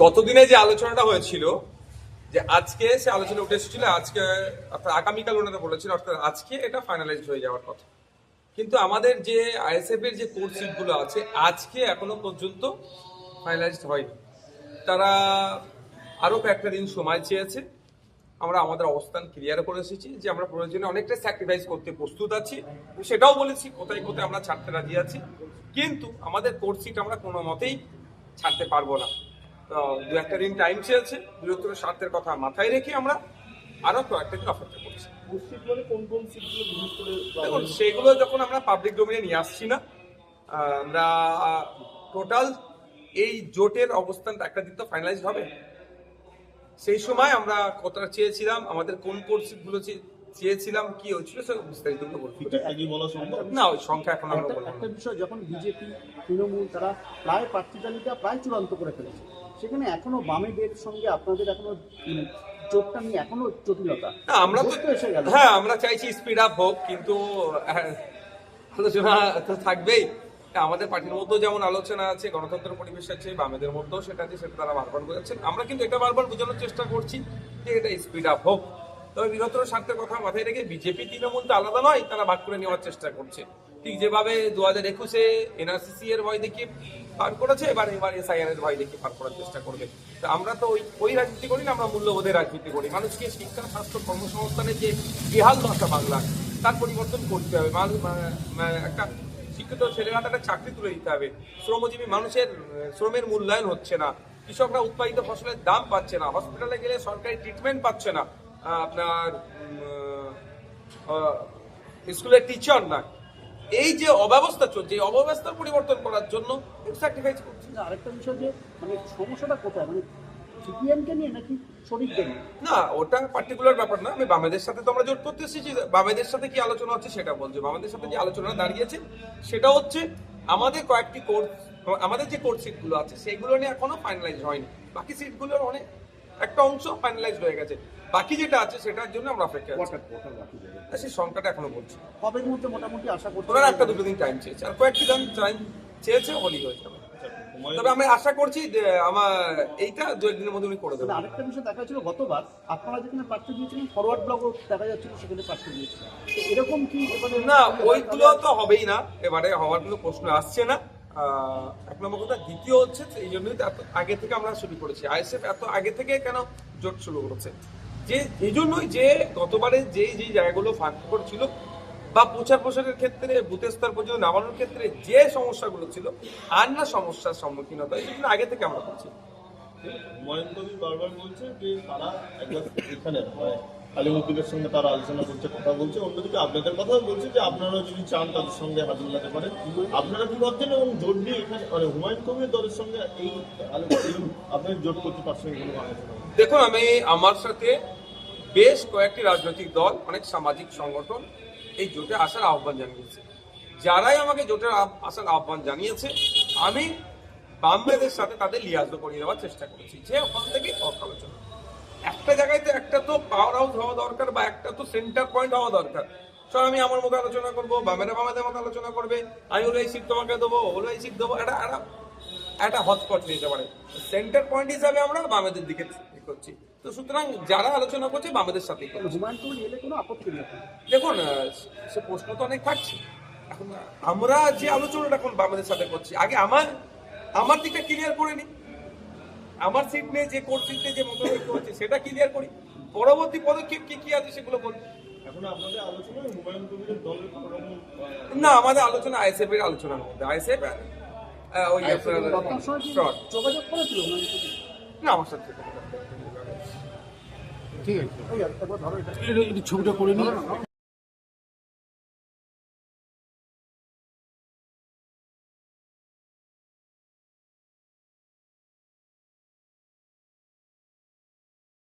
গতদিনে যে আলোচনাটা হয়েছিল, যে আজকে সে আলোচনা উঠে এসেছিল, আজকে অর্থাৎ আগামীকাল ওনারা বলেছিল, অর্থাৎ আজকে এটা ফাইনালাইজড হয়ে যাওয়ার কথা। কিন্তু আমাদের যে আইএসএফ এর যে কোর্ট সিটগুলো আছে আজকে এখনো পর্যন্ত ফাইনালাইজড হয়নি। তারা আরো কয়েকটা দিন সময় চেয়েছে। আমরা আমাদের অবস্থান ক্লিয়ার করে এসেছি যে আমরা প্রয়োজনে অনেকটা স্যাক্রিফাইস করতে প্রস্তুত আছি, সেটাও বলেছি কোথায় কোথায় আমরা ছাড়তে রাজি আছি, কিন্তু আমাদের কোর্ট সিট আমরা কোনো মতেই ছাড়তে পারবো না। তো দু একটা দিন টাইম চেয়েছে, বৃহত্তর স্বার্থের কথা মাথায় রেখে আমরা আরো কয়েকটা দিন অপেক্ষা করছি। দেখুন, সেগুলো যখন আমরা পাবলিক ডোমেইনে নিয়ে আসছি না, আমরা টোটাল এই জোটের অবস্থানটা একটা দিন তো ফাইনালাইজ হবে, সেই সময় আমরা কতটা চেয়েছিলাম, আমাদের কোন কোর্স গুলো চেয়েছিলাম, কি হয়েছিল সে বিস্তারিত না, ওই সংখ্যা এখন আমরা বলবো। একটা বিষয়, যখন বিজেপি তৃণমূল তারা প্রায় প্রার্থী তালিকা প্রায় চূড়ান্ত করে ফেলেছে, সেখানে এখনো বামেদের সঙ্গে আপনাদের এখনো জোটটা নিয়ে এখনো জটিলতা। আমরা তো এসে গেল, হ্যাঁ আমরা চাইছি স্পিড আপ হোক, কিন্তু আলোচনা তো থাকবেই। আমাদের পার্টির মধ্যেও যেমন আলোচনা আছে, গণতন্ত্র পরিবেশ আছে, বামেদের মধ্যেও সেটা আছে, সেটা তারা বারবার বোঝাচ্ছেন। আমরা কিন্তু এটা বারবার বোঝানোর চেষ্টা করছি যে এটা স্পিড আপ হোক। তবে বৃহত্তর স্বার্থের কথা মাথায় রেখে বিজেপি তৃণমূল তো আলাদা নয়, তারা ভাগ করে নেওয়ার চেষ্টা করছে। ঠিক যেভাবে 2021-এ এনআরসিসি এর ভয় দেখিয়ে পার করেছে, এবার এসআইআর এর ভয় দেখিয়ে পার করার চেষ্টা করবে। তো আমরা তো ওই রাজনীতি করি না, আমরা মূল্যবোধের রাজনীতি করি। মানুষকে শিক্ষা, স্বাস্থ্য, কর্মসংস্থানের যে বেহাল দশা বাংলা, তার পরিবর্তন করতে হবে। একটা শিক্ষিত ছেলেরা একটা চাকরি তুলে দিতে হবে। শ্রমজীবী মানুষের শ্রমের মূল্যায়ন হচ্ছে না, কৃষকরা উৎপাদিত ফসলের দাম পাচ্ছে না, হসপিটালে গেলে সরকারি ট্রিটমেন্ট পাচ্ছে না, আপনার স্কুলের টিচার না, এই যে অব্যবস্থা চলছে, এই অব্যবস্থার পরিবর্তন করার জন্য স্যাক্রিফাইস করছে। আরেকটা বিষয়, যে মানে সমস্যাটা কোথায়, মানে সিপিএমকে নিয়ে নাকি শরীরকে নিয়ে? না, ওটা পার্টিকুলার ব্যাপার না। আমি বামেদের সাথে তো আমরা জোট করতে এসেছি, বামেদের সাথে কি আলোচনা হচ্ছে সেটা বলছি। বামেদের সাথে যে আলোচনা দাঁড়িয়েছে সেটা হচ্ছে আমাদের কয়েকটি কোর্স, আমাদের যে কোর্ট সিটগুলো আছে সেইগুলো নিয়ে এখনো ফাইনালাইজ হয়নি। বাকি সিটগুলোর অনেক একটা অংশ ফাইনালাইজ হয়ে গেছে, বাকি যেটা আছে সেটার জন্য আমরা অপেক্ষা আছি। সেই সংখ্যাটা এখনো বলছি, কবের মধ্যে মোটামুটি আশা করতে? ওনারা একটা দুটো দিন টাইম চেয়েছে, আর কয়েকটি দিন টাইম চেয়েছে, হলেই হয়ে যাবে। তবে আমি আশা করছি যে আমার এইটা 2 দিনের মধ্যে উনি করে দেবেন। আরেকটা বিষয় দেখা যাচ্ছিল, গতবার আপনারা যেখানে প্রার্থী দিয়েছিলেন ফরওয়ার্ড ব্লকও দেখা যাচ্ছিল সেখানে প্রার্থী দিয়েছিলেন, এরকম কি না? ওইগুলো তো হবেই না, এবারে হওয়ার কোনো প্রশ্ন আসছে না। এক নম্বর কথা। দ্বিতীয় হচ্ছে, এই জন্যই এত আগে থেকে আমরা শুরু করেছি। আইএসএফ এত আগে থেকে কেন জোট শুরু করেছে, যে এই জন্যই যে গতবারে যে জায়গাগুলো ফাঁক করছিল বা প্রচার প্রসারের ক্ষেত্রে বুথের স্তর পর্যন্ত নামানোর ক্ষেত্রে যে সমস্যাগুলো ছিল, আর না সমস্যার সম্মুখীন হতে হয়, সেগুলো আগে থেকে আমরা করছি। বারবার বলছে যে তারা এখানে আলিমুদ্দিনের সঙ্গে তারা আলোচনা করছে, কথা বলছে। অন্যদিকে আপনাদের কথা বলছে যে আপনারা যদি চান তাদের সঙ্গে হাত মিলাতে পারেন। আপনারা কি ভাবছেন, এবং জোট দিয়ে এখানে হুমায়ুন কবির দলের সঙ্গে এই আপনার জোট করতে পারছেন কোনো আলোচনা? দেখুন, আমি আমার সাথে বেশ কয়েকটি রাজনৈতিক দল, অনেক সামাজিক সংগঠন এই জোটে আসার আহ্বান জানিয়েছে। যারাই আমাকে জোটে আসার আহ্বান জানিয়েছে, আমি বামদের সাথে তাদের লিয়াজও করিয়ে দেওয়ার চেষ্টা করেছি, যে ওখান থেকে আলোচনা। একটা জায়গায় তো একটা তো পাওয়ার হাউস হওয়া দরকার, বা একটা তো সেন্টার পয়েন্ট হওয়া দরকার। সব আমি আমার মতো আলোচনা করবো, বামেরা বামেদের মতো আলোচনা করবে, আমি ওই সিট তোমাকে দেবো, ওই সিট দেবো, একটা হটস্পট নিতে পারে। সেন্টার পয়েন্ট হিসাবে আমরা বামেদের দিকে করছি। তো সুতরাং যারা আলোচনা করছে বামেদের সাথেই করছে। দেখুন, সে প্রশ্ন তো অনেক থাকছে। এখন আমরা যে আলোচনাটা এখন বামেদের সাথে করছি, আগে আমার দিকটা ক্লিয়ার করে নি, আমার সিট নিয়ে যে কোর্ট সিট নিয়ে যে মতভেদ হচ্ছে সেটা ক্লিয়ার করি, পরবর্তী পদক্ষেপ কি আছে সেগুলো বলবো। এখন আপনাদের আলোচনা হুমায়ুন কবিরের দলের না, আমাদের আলোচনা আইএসএফ এর আলোচনার মধ্যে। আইএসএফ ওই যোগাযোগ করেছিল না আমার সাথে। ঠিক আছে, ছবিটা করে নিই।